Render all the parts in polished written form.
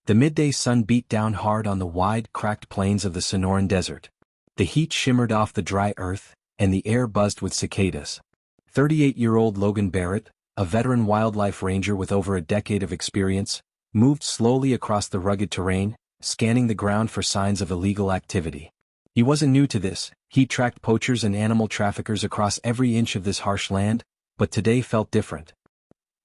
The midday sun beat down hard on the wide, cracked plains of the Sonoran Desert. The heat shimmered off the dry earth, and the air buzzed with cicadas. 38-year-old Logan Barrett, a veteran wildlife ranger with over a decade of experience, moved slowly across the rugged terrain, scanning the ground for signs of illegal activity. He wasn't new to this. He tracked poachers and animal traffickers across every inch of this harsh land, but today felt different.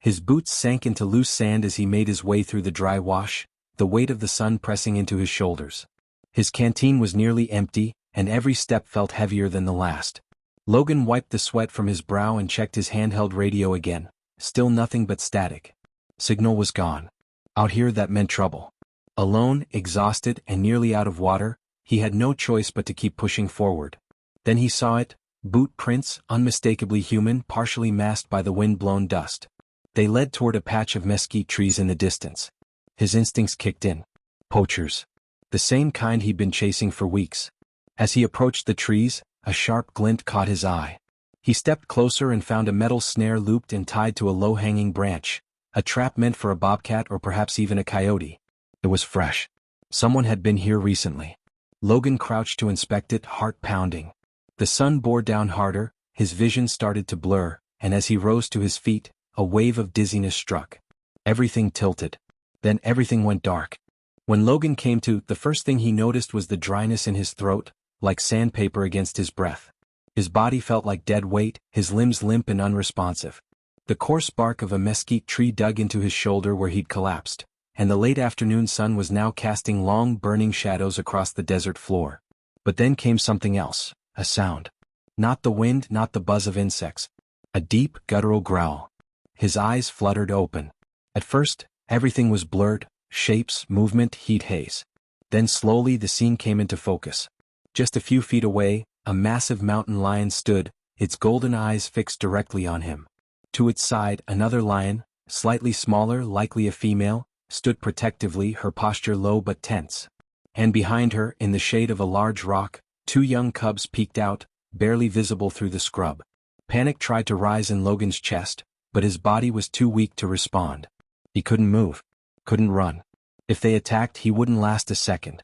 His boots sank into loose sand as he made his way through the dry wash, the weight of the sun pressing into his shoulders. His canteen was nearly empty, and every step felt heavier than the last. Logan wiped the sweat from his brow and checked his handheld radio again. Still nothing but static. Signal was gone. Out here that meant trouble. Alone, exhausted, and nearly out of water, he had no choice but to keep pushing forward. Then he saw it, boot prints, unmistakably human, partially masked by the wind-blown dust. They led toward a patch of mesquite trees in the distance. His instincts kicked in. Poachers. The same kind he'd been chasing for weeks. As he approached the trees, a sharp glint caught his eye. He stepped closer and found a metal snare looped and tied to a low-hanging branch, a trap meant for a bobcat or perhaps even a coyote. It was fresh. Someone had been here recently. Logan crouched to inspect it, heart pounding. The sun bore down harder, his vision started to blur, and as he rose to his feet, a wave of dizziness struck. Everything tilted. Then everything went dark. When Logan came to, the first thing he noticed was the dryness in his throat, like sandpaper against his breath. His body felt like dead weight, his limbs limp and unresponsive. The coarse bark of a mesquite tree dug into his shoulder where he'd collapsed, and the late afternoon sun was now casting long, burning shadows across the desert floor. But then came something else, a sound. Not the wind, not the buzz of insects. A deep, guttural growl. His eyes fluttered open. At first, everything was blurred, shapes, movement, heat haze. Then slowly the scene came into focus. Just a few feet away, a massive mountain lion stood, its golden eyes fixed directly on him. To its side, another lion, slightly smaller, likely a female, stood protectively, her posture low but tense. And behind her, in the shade of a large rock, two young cubs peeked out, barely visible through the scrub. Panic tried to rise in Logan's chest, but his body was too weak to respond. He couldn't move, couldn't run. If they attacked, he wouldn't last a second.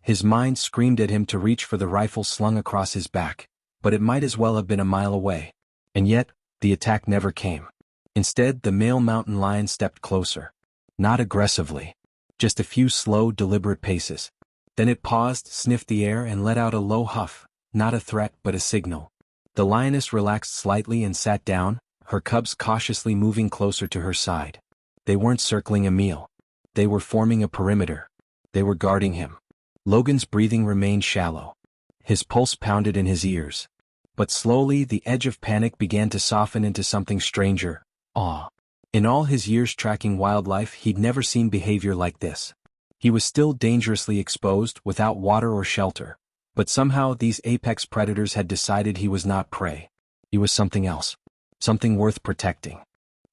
His mind screamed at him to reach for the rifle slung across his back, but it might as well have been a mile away. And yet, the attack never came. Instead, the male mountain lion stepped closer. Not aggressively. Just a few slow, deliberate paces. Then it paused, sniffed the air and let out a low huff, not a threat but a signal. The lioness relaxed slightly and sat down, her cubs cautiously moving closer to her side. They weren't circling a meal. They were forming a perimeter. They were guarding him. Logan's breathing remained shallow. His pulse pounded in his ears. But slowly the edge of panic began to soften into something stranger, awe. In all his years tracking wildlife, he'd never seen behavior like this. He was still dangerously exposed, without water or shelter. But somehow these apex predators had decided he was not prey. He was something else. Something worth protecting.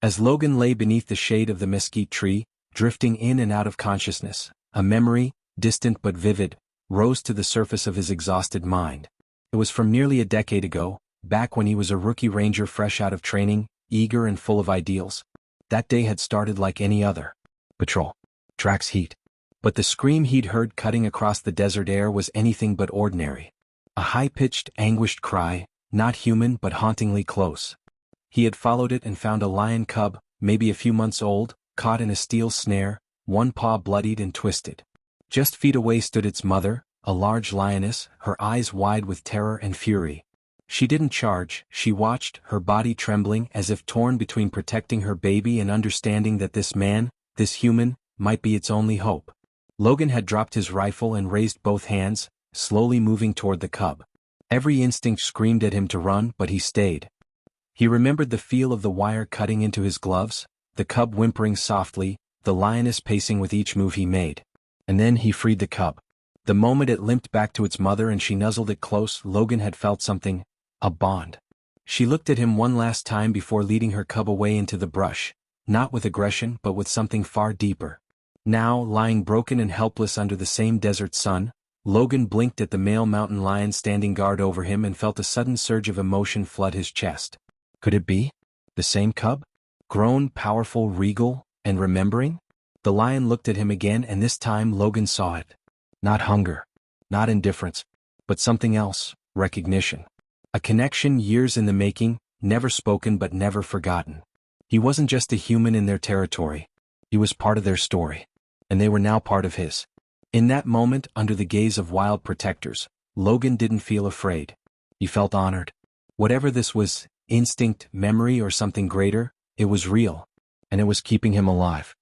As Logan lay beneath the shade of the mesquite tree, drifting in and out of consciousness, a memory, distant but vivid, rose to the surface of his exhausted mind. It was from nearly a decade ago, back when he was a rookie ranger fresh out of training, eager and full of ideals. That day had started like any other. Patrol. Tracks heat. But the scream he'd heard cutting across the desert air was anything but ordinary. A high-pitched, anguished cry, not human but hauntingly close. He had followed it and found a lion cub, maybe a few months old, caught in a steel snare, one paw bloodied and twisted. Just feet away stood its mother, a large lioness, her eyes wide with terror and fury. She didn't charge, she watched, her body trembling as if torn between protecting her baby and understanding that this man, this human, might be its only hope. Logan had dropped his rifle and raised both hands, slowly moving toward the cub. Every instinct screamed at him to run, but he stayed. He remembered the feel of the wire cutting into his gloves, the cub whimpering softly, the lioness pacing with each move he made. And then he freed the cub. The moment it limped back to its mother and she nuzzled it close, Logan had felt something, a bond. She looked at him one last time before leading her cub away into the brush, not with aggression but with something far deeper. Now, lying broken and helpless under the same desert sun, Logan blinked at the male mountain lion standing guard over him and felt a sudden surge of emotion flood his chest. Could it be? The same cub? Grown, powerful, regal, and remembering? The lion looked at him again, and this time Logan saw it. Not hunger. Not indifference. But something else, recognition. A connection years in the making, never spoken but never forgotten. He wasn't just a human in their territory. He was part of their story. And they were now part of his. In that moment, under the gaze of wild protectors, Logan didn't feel afraid. He felt honored. Whatever this was, instinct, memory, or something greater, it was real. And it was keeping him alive.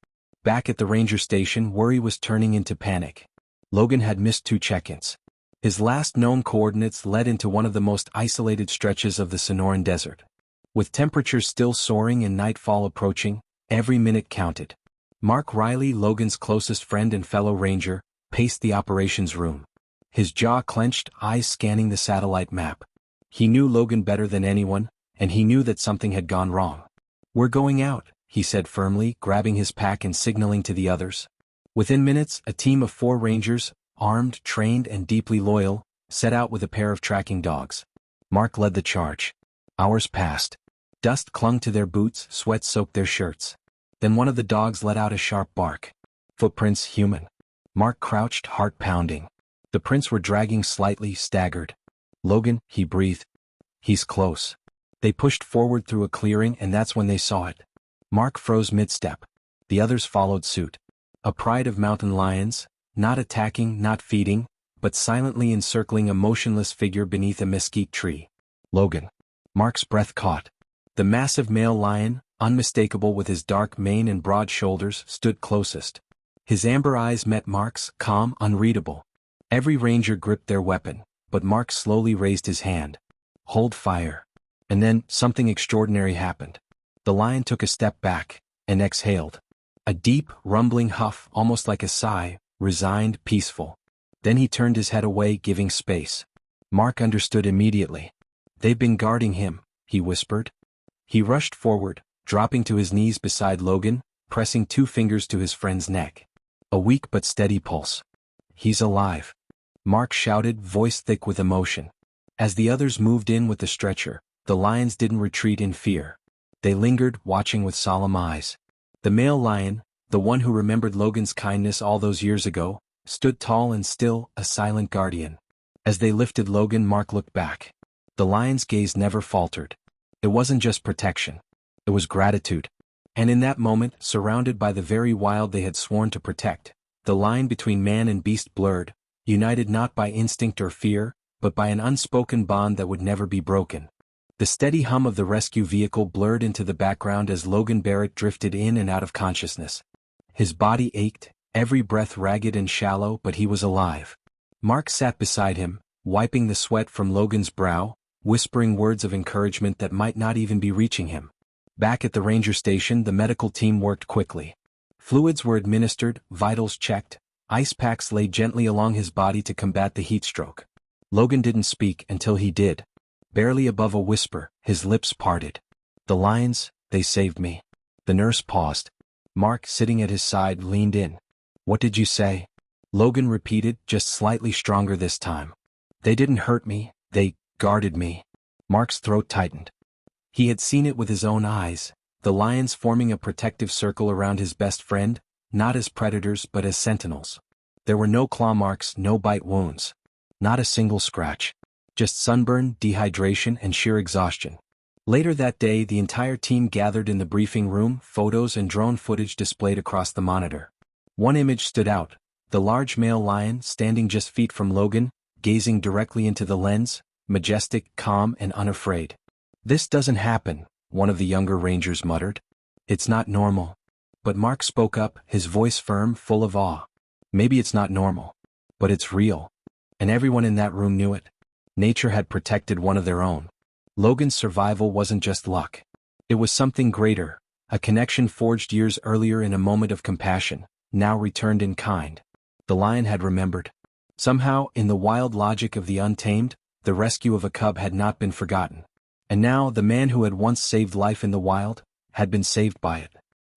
Back at the ranger station, worry was turning into panic. Logan had missed 2 check-ins. His last known coordinates led into one of the most isolated stretches of the Sonoran Desert. With temperatures still soaring and nightfall approaching, every minute counted. Mark Riley, Logan's closest friend and fellow ranger, paced the operations room. His jaw clenched, eyes scanning the satellite map. He knew Logan better than anyone, and he knew that something had gone wrong. "We're going out," he said firmly, grabbing his pack and signaling to the others. Within minutes, a team of 4 rangers, armed, trained, and deeply loyal, set out with a pair of tracking dogs. Mark led the charge. Hours passed. Dust clung to their boots, sweat soaked their shirts. Then one of the dogs let out a sharp bark. Footprints, human. Mark crouched, heart pounding. The prints were dragging slightly, staggered. "Logan," he breathed. "He's close." They pushed forward through a clearing, and that's when they saw it. Mark froze mid-step. The others followed suit. A pride of mountain lions, not attacking, not feeding, but silently encircling a motionless figure beneath a mesquite tree. Logan. Mark's breath caught. The massive male lion, unmistakable with his dark mane and broad shoulders, stood closest. His amber eyes met Mark's, calm, unreadable. Every ranger gripped their weapon, but Mark slowly raised his hand. "Hold fire." And then, something extraordinary happened. The lion took a step back, and exhaled. A deep, rumbling huff, almost like a sigh, resigned, peaceful. Then he turned his head away, giving space. Mark understood immediately. "They've been guarding him," he whispered. He rushed forward, dropping to his knees beside Logan, pressing 2 fingers to his friend's neck. A weak but steady pulse. "He's alive," Mark shouted, voice thick with emotion. As the others moved in with the stretcher, the lions didn't retreat in fear. They lingered, watching with solemn eyes. The male lion, the one who remembered Logan's kindness all those years ago, stood tall and still, a silent guardian. As they lifted Logan, Mark looked back. The lion's gaze never faltered. It wasn't just protection. It was gratitude. And in that moment, surrounded by the very wild they had sworn to protect, the line between man and beast blurred, united not by instinct or fear, but by an unspoken bond that would never be broken. The steady hum of the rescue vehicle blurred into the background as Logan Barrett drifted in and out of consciousness. His body ached, every breath ragged and shallow, but he was alive. Mark sat beside him, wiping the sweat from Logan's brow, whispering words of encouragement that might not even be reaching him. Back at the ranger station, the medical team worked quickly. Fluids were administered, vitals checked, ice packs laid gently along his body to combat the heat stroke. Logan didn't speak until he did. Barely above a whisper, his lips parted. "The lions, they saved me." The nurse paused. Mark, sitting at his side, leaned in. "What did you say?" Logan repeated, just slightly stronger this time. "They didn't hurt me, they guarded me." Mark's throat tightened. He had seen it with his own eyes, the lions forming a protective circle around his best friend, not as predators but as sentinels. There were no claw marks, no bite wounds. Not a single scratch. Just sunburn, dehydration, and sheer exhaustion. Later that day, the entire team gathered in the briefing room, photos and drone footage displayed across the monitor. One image stood out, the large male lion standing just feet from Logan, gazing directly into the lens, majestic, calm, and unafraid. "This doesn't happen," one of the younger rangers muttered. "It's not normal." But Mark spoke up, his voice firm, full of awe. "Maybe it's not normal. But it's real." And everyone in that room knew it. Nature had protected one of their own. Logan's survival wasn't just luck. It was something greater, a connection forged years earlier in a moment of compassion, now returned in kind. The lion had remembered. Somehow, in the wild logic of the untamed, the rescue of a cub had not been forgotten. And now, the man who had once saved life in the wild, had been saved by it.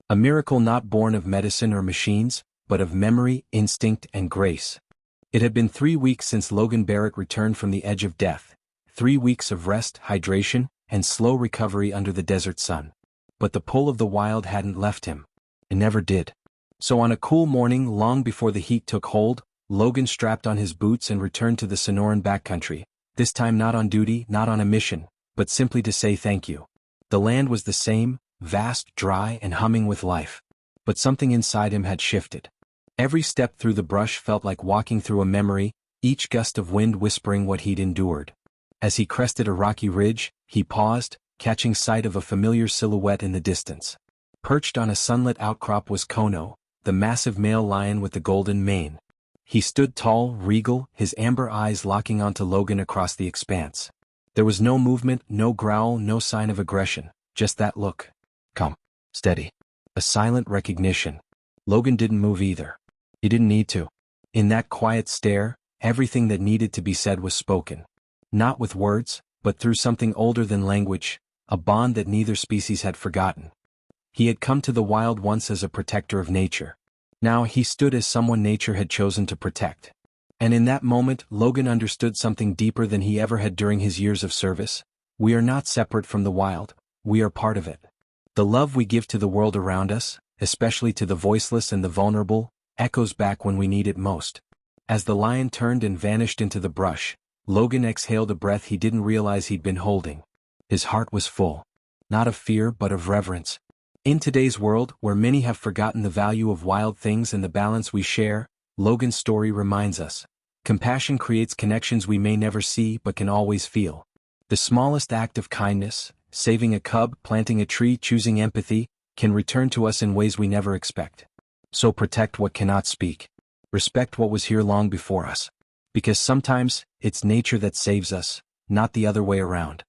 A miracle not born of medicine or machines, but of memory, instinct, and grace. It had been 3 weeks since Logan Barrett returned from the edge of death, 3 weeks of rest, hydration, and slow recovery under the desert sun. But the pull of the wild hadn't left him. It never did. So on a cool morning long before the heat took hold, Logan strapped on his boots and returned to the Sonoran backcountry, this time not on duty, not on a mission, but simply to say thank you. The land was the same, vast, dry, and humming with life. But something inside him had shifted. Every step through the brush felt like walking through a memory, each gust of wind whispering what he'd endured. As he crested a rocky ridge, he paused, catching sight of a familiar silhouette in the distance. Perched on a sunlit outcrop was Kono, the massive male lion with the golden mane. He stood tall, regal, his amber eyes locking onto Logan across the expanse. There was no movement, no growl, no sign of aggression, just that look. Calm. Steady. A silent recognition. Logan didn't move either. He didn't need to. In that quiet stare, everything that needed to be said was spoken. Not with words, but through something older than language, a bond that neither species had forgotten. He had come to the wild once as a protector of nature. Now he stood as someone nature had chosen to protect. And in that moment, Logan understood something deeper than he ever had during his years of service. We are not separate from the wild, we are part of it. The love we give to the world around us, especially to the voiceless and the vulnerable, echoes back when we need it most. As the lion turned and vanished into the brush, Logan exhaled a breath he didn't realize he'd been holding. His heart was full. Not of fear but of reverence. In today's world, where many have forgotten the value of wild things and the balance we share, Logan's story reminds us. Compassion creates connections we may never see but can always feel. The smallest act of kindness, saving a cub, planting a tree, choosing empathy, can return to us in ways we never expect. So protect what cannot speak. Respect what was here long before us. Because sometimes, it's nature that saves us, not the other way around.